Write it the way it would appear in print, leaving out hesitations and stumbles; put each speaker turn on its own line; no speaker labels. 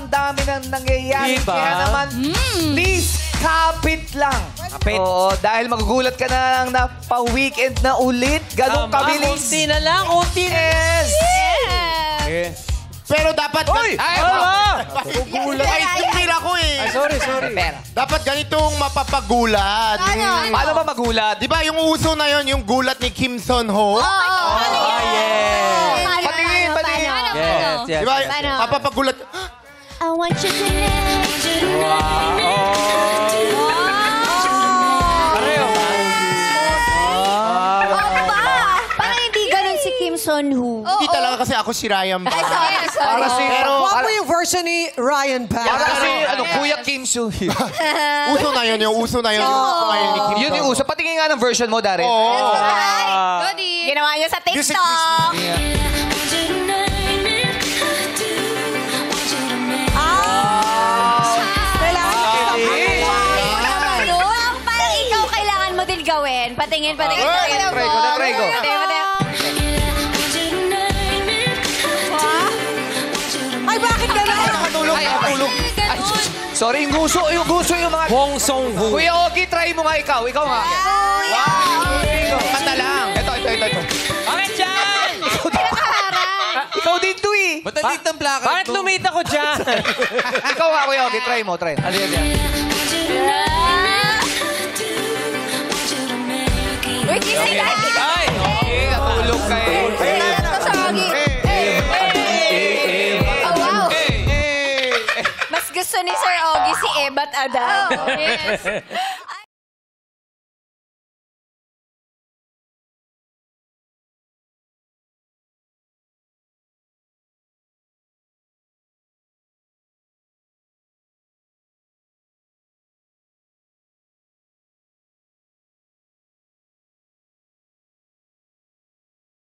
dami ng nangyayari.
Diba?
Kaya naman, please, kapit lang.
Kapit.
Oo, dahil magugulat ka na lang na pa-weekend na ulit. Ganong kabilis.
Kunti na lang, kunti na.
Yes!
Pero dapat...
Uy!
Ay,
Magugulat.
Ay, tumira ko eh.
Ay, sorry.
Pera.
Dapat ganitong mapapagulat.
Paano ba magulat?
Di ba yung uso na yon, yung gulat ni Kim Son Ho?
Yes.
Patingin.
Yes.
Di ba?
Paano?
Mapapagulat.
I want you to know.
Pareho ba?
Oo ba? Parang hindi ganun si Kim Son-ho.
Hindi talaga kasi ako si Ryan ba?
Para si...
Huwag mo yung version ni Ryan pa.
Para si, Kuya Kim Soo-hyun.
Uso na yun, yung uso na yun. Yung uso ngayon ni Kim
Yun yung uso. Patingin nga ng version mo, Darren.
Oo.
Ginawa niya sa TikTok. Parang ikaw kailangan mo din gawin. Patingin.
Try ko.
Ay, bakit gano'n?
Nakatulog. Ay, sorry, yung guso yung mga...
Hong Song-ho.
Kuya Ogie, try mo nga ikaw. Ikaw nga.
Mata lang.
Ito.
Bakit dyan?
Ikaw din to eh.
Ba't nandito ang plaka?
Bakit lumita ko dyan?
Ikaw nga, Kuya Ogie. Try mo.
Uy, kising ka.
Ay!
Natulog ka eh.
Ito sa Ogie. Oh, wow. Mas gusto ni Sir Ogie si Ebat Adam. Yes.